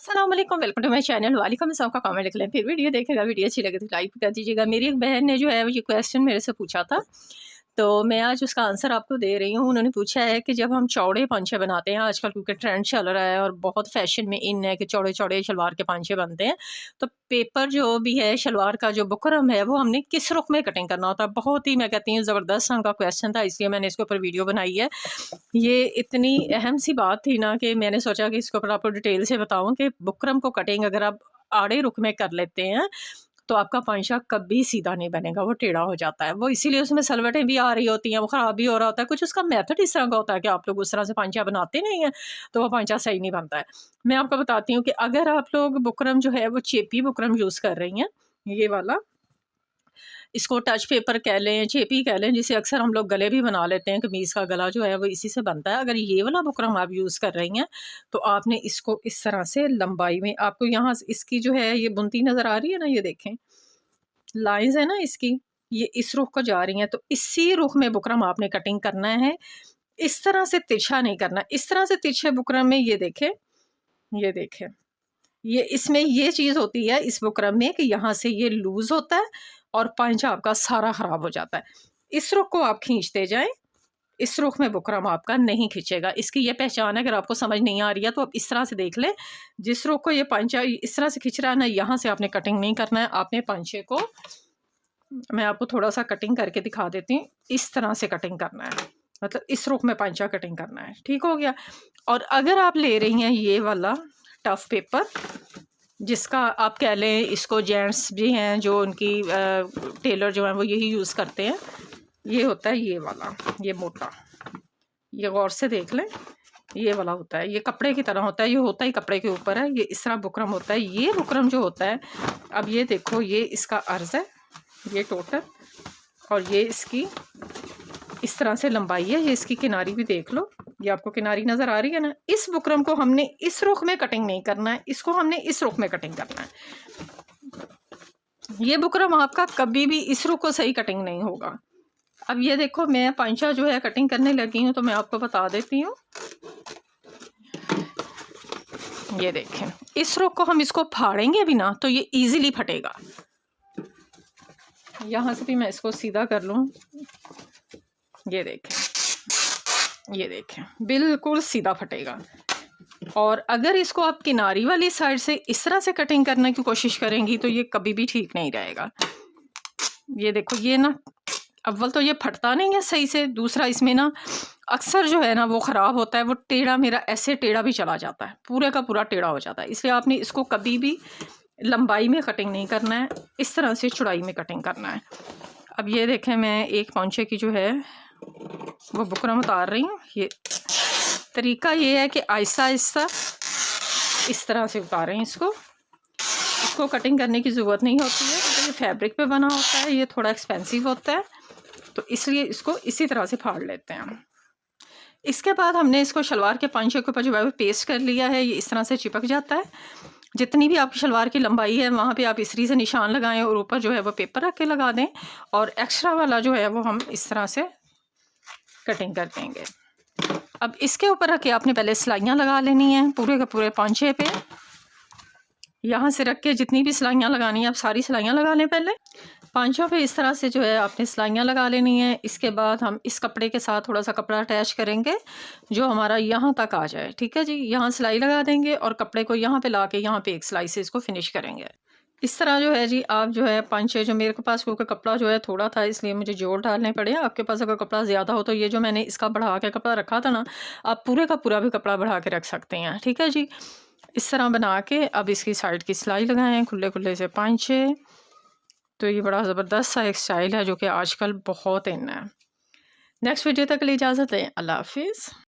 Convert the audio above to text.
अस्सलाम वालेकुम, welcome to my channel. वालेकुम अस्सलाम का कमेंट लिख लें, फिर वीडियो देखेगा। वीडियो अच्छी लगे तो लाइक कर दीजिएगा। मेरी एक बहन ने जो है ये क्वेश्चन मेरे से पूछा था, तो मैं आज उसका आंसर आपको दे रही हूँ। उन्होंने पूछा है कि जब हम चौड़े पांचे बनाते हैं आजकल, क्योंकि ट्रेंड चल रहा है और बहुत फैशन में इन है कि चौड़े चौड़े शलवार के पांचे बनते हैं, तो पेपर जो भी है शलवार का जो बुकरम है वो हमने किस रुख में कटिंग करना होता है। बहुत ही मैं कहती हूँ ज़बरदस्त उनका क्वेश्चन था, इसलिए मैंने इसके ऊपर वीडियो बनाई है। ये इतनी अहम सी बात थी ना कि मैंने सोचा कि इसके ऊपर आपको डिटेल से बताऊं कि बुकरम को कटिंग अगर आप आड़े रुख में कर लेते हैं तो आपका पांचा कभी सीधा नहीं बनेगा, वो टेढ़ा हो जाता है। वो इसीलिए उसमें सलवटें भी आ रही होती हैं, वो ख़राब भी हो रहा होता है। कुछ उसका मेथड इस तरह का होता है कि आप लोग उस तरह से पांचा बनाते नहीं हैं तो वो पांचा सही नहीं बनता है। मैं आपको बताती हूँ कि अगर आप लोग बुकरम जो है वो चेपी बुकरम यूज़ कर रही हैं, ये वाला, इसको टच पेपर कह लें, चेपी कह लें, जिसे अक्सर हम लोग गले भी बना लेते हैं। कमीज़ का गला जो है वो इसी से बनता है। अगर ये वाला बुकरम आप यूज़ कर रही हैं तो आपने इसको इस तरह से लंबाई में, आपको यहाँ इसकी जो है ये बुनती नज़र आ रही है ना, ये देखें लाइंस है ना इसकी, ये इस रुख को जा रही हैं, तो इसी रुख में बुकरम आपने कटिंग करना है। इस तरह से तिरछा नहीं करना। इस तरह से तिरछे बुकरम में ये देखें, ये देखें, ये इसमें ये चीज़ होती है इस बुकरम में कि यहाँ से ये लूज़ होता है और पांचा आपका सारा ख़राब हो जाता है। इस रुख को आप खींचते जाएं, इस रुख में बुकरम आपका नहीं खींचेगा। इसकी ये पहचान है। अगर आपको समझ नहीं आ रही है तो आप इस तरह से देख लें, जिस रुख को ये पांचा इस तरह से खींच रहा है ना, यहाँ से आपने कटिंग नहीं करना है। आपने पांचे को, मैं आपको थोड़ा सा कटिंग करके दिखा देती हूँ, इस तरह से कटिंग करना है, मतलब इस रुख में पांचा कटिंग करना है। ठीक हो गया। और अगर आप ले रही हैं ये वाला टफ पेपर, जिसका आप कह लें, इसको जेंट्स भी हैं जो उनकी टेलर जो हैं वो यही यूज़ करते हैं। ये होता है ये वाला, ये मोटा, ये गौर से देख लें, ये वाला होता है, ये कपड़े की तरह होता है, ये होता ही कपड़े के ऊपर है। ये इस तरह बुकरम होता है। ये बुकरम जो होता है, अब ये देखो, ये इसका अर्ज़ है, ये टोटल, और ये इसकी इस तरह से लंबाई है। ये इसकी किनारी भी देख लो, ये आपको किनारी नज़र आ रही है ना। इस बुकरम को हमने इस रुख में कटिंग नहीं करना है, इसको हमने इस रुख में कटिंग करना है। ये बुकरम आपका कभी भी इस रुख को सही कटिंग नहीं होगा। अब ये देखो, मैं पांचा जो है कटिंग करने लगी हूँ, तो मैं आपको बता देती हूँ। ये देखें, इस रुख को हम इसको फाड़ेंगे भी ना तो ये इजीली फटेगा। यहाँ से भी मैं इसको सीधा कर लूँ, ये देखें, ये देखें, बिल्कुल सीधा फटेगा। और अगर इसको आप किनारी वाली साइड से इस तरह से कटिंग करने की कोशिश करेंगी तो ये कभी भी ठीक नहीं रहेगा। ये देखो, ये ना, अव्वल तो ये फटता नहीं है सही से, दूसरा इसमें ना अक्सर जो है ना वो ख़राब होता है। वो टेढ़ा, मेरा ऐसे टेढ़ा भी चला जाता है, पूरे का पूरा टेढ़ा हो जाता है। इसलिए आपने इसको कभी भी लंबाई में कटिंग नहीं करना है, इस तरह से चौड़ाई में कटिंग करना है। अब ये देखें, मैं एक पांचे की जो है वो बुकरम उतार रही हूँ। ये तरीका ये है कि आहिस्ता आहिस्ता इस तरह से उतारें इसको कटिंग करने की ज़रूरत नहीं होती है, क्योंकि ये फैब्रिक पे बना होता है, ये थोड़ा एक्सपेंसिव होता है, तो इसलिए इसको इसी तरह से फाड़ लेते हैं। इसके बाद हमने इसको शलवार के पांचे के ऊपर जो है वो पेस्ट कर लिया है। ये इस तरह से चिपक जाता है। जितनी भी आपकी शलवार की लंबाई है वहाँ पे आप इस्त्री से निशान लगाएं और ऊपर जो है वो पेपर रख के लगा दें, और एक्स्ट्रा वाला जो है वो हम इस तरह से कटिंग कर देंगे। अब इसके ऊपर रख के आपने पहले सिलाइयाँ लगा लेनी है पूरे का पूरे पांचे पे। यहाँ से रख के जितनी भी सिलाइयाँ लगानी है आप सारी सिलाइयाँ लगा लें पहले पांचों पे। इस तरह से जो है आपने सिलाइयाँ लगा लेनी है। इसके बाद हम इस कपड़े के साथ थोड़ा सा कपड़ा अटैच करेंगे जो हमारा यहाँ तक आ जाए। ठीक है जी, यहाँ सिलाई लगा देंगे और कपड़े को यहाँ पे ला के यहाँ पे एक सिलाई से इसको फिनिश करेंगे। इस तरह जो है जी आप जो है पांचे, जो मेरे पास क्योंकि कपड़ा जो है थोड़ा था इसलिए मुझे जोड़ डालने पड़े। आपके पास अगर कपड़ा ज़्यादा हो तो ये जो मैंने इसका बढ़ा के कपड़ा रखा था ना, आप पूरे का पूरा भी कपड़ा बढ़ा के रख सकते हैं। ठीक है जी, इस तरह बना के अब इसकी साइड की सिलाई लगाएं खुले खुले से पांचे। तो ये बड़ा ज़बरदस्त सा एक स्टाइल है जो कि आजकल बहुत इन है। नेक्स्ट वीडियो तक के लिए इजाज़त दें। अल्लाह हाफिज़।